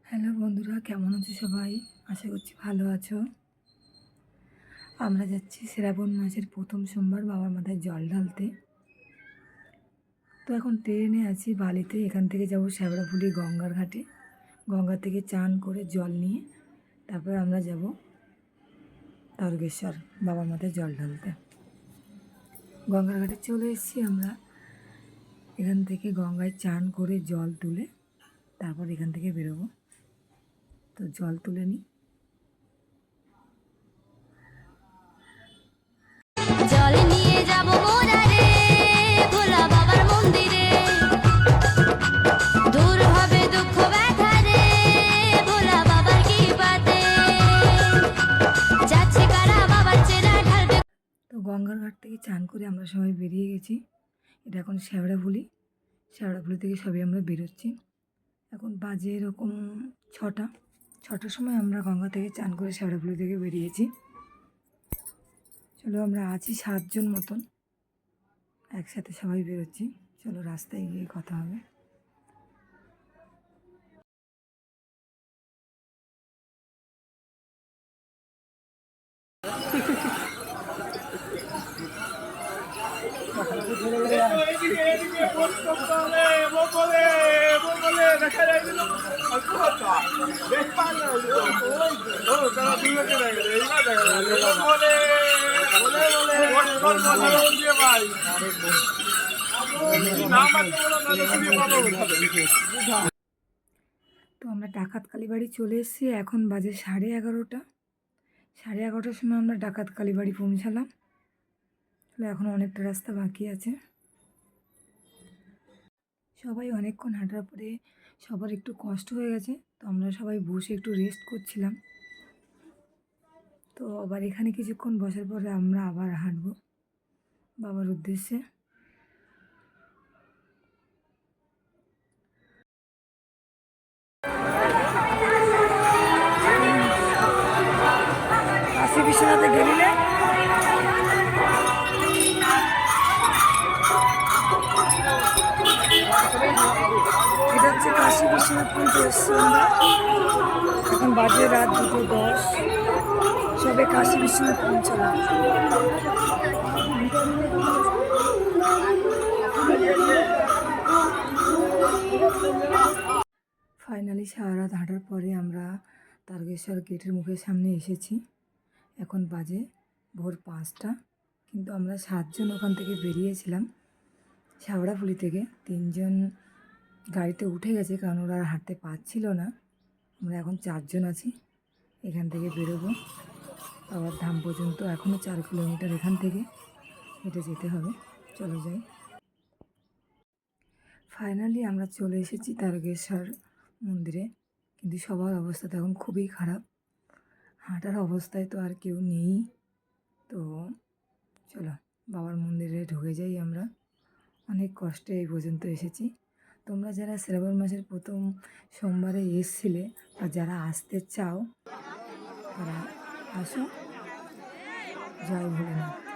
Hello বন্ধুরা, কেমন আছো সবাই? আশা করছি ভালো আছো। আমরা যাচ্ছি শ্রাবণ মাসের প্রথম সোমবার বাবার মাথায় জল ঢালতে। তো এখন ট্রেনে আছি বালিতে, এখান থেকে যাব শ্যাওড়াফুলি গঙ্গার ঘাটে। গঙ্গা থেকে চান করে জল নিয়ে তারপর আমরা যাব তারকেশ্বর বাবার মাথায় জল ঢালতে। গঙ্গার ঘাটে চলে এসেছি আমরা। এখান থেকে গঙ্গায় চান করে জল তুলে তারপর এখান থেকে বেরোবো। তো জল তুলে নিই। জল নিয়ে যাব মোরা রে ভোলা বাবার মন্দিরে, দূর হবে দুঃখ ব্যথা রে ভোলা বাবার কৃপাতে, যাচ্ছে কারা বাবার চেনা ঢালবে। তো গঙ্গার ঘাট থেকে চান করে আমরা সবাই বেরিয়ে গেছি। এটা এখন শ্যাওড়াফুলি থেকে সবাই আমরা বেরোচ্ছি। এখন বাজে এরকম ছটার সময় আমরা গঙ্গা থেকে চান করে শ্যাওড়াফুলি থেকে বেরিয়েছি। চলো, আমরা আছি 7 জন মতন, একসাথে সবাই বেরোচ্ছি। চলো, রাস্তায় গিয়ে কথা হবে। তো আমরা ডাকাত কালীবাড়ি চলে এসেছি। এখন বাজে 11:30। 11:30টার সময় আমরা ডাকাত কালীবাড়ি পৌঁছালাম। এখন অনেকটা রাস্তা বাকি আছে। সবাই অনেকক্ষণ হাঁটার পরে সবার একটু কষ্ট হয়ে গেছে, তো আমরা সবাই বসে একটু রেস্ট করছিলাম। তো আবার এখানে কিছুক্ষণ বসার পরে আমরা আবার হাঁটবো বাবার উদ্দেশ্যে। কাশী বিশ্বনাথে গেলে এটা হচ্ছে কাশী বিশ্বনাথ পর্যন্ত এসছি আমরা। এখন বাজে রাত 2:10, সবে কাশী বিশ্বনাথ পৌঁছালাম। ফাইনালি সারা রাত হাঁটার পরে আমরা তারকেশ্বর গেটের মুখের সামনে এসেছি। এখন বাজে ভোর 5টা। কিন্তু আমরা 7 জন ওখান থেকে বেরিয়েছিলাম শ্যাওড়াফুলি থেকে। 3 জন গাড়িতে উঠে গেছে, কারণ ওরা আর হাঁটতে পারছিল না। আমরা এখন 4 জন আছি। এখান থেকে বেরোবো আবার ধাম পর্যন্ত। এখনও 4 কিলোমিটার এখান থেকে হেঁটে যেতে হবে। চলো যাই। ফাইনালি আমরা চলে এসেছি তারকেশ্বর মন্দিরে, কিন্তু সবার অবস্থা তো এখন খুবই খারাপ। হাঁটার অবস্থায় তো আর কেউ নেই। তো চলো বাবার মন্দিরে ঢুকে যাই আমরা। অনেক কষ্টে এই পর্যন্ত এসেছি। তোমরা যারা শ্রাবণ মাসের প্রথম সোমবারে এসছিলে বা যারা আসতে চাও তারা আসো। জয় ভোলেনাথ।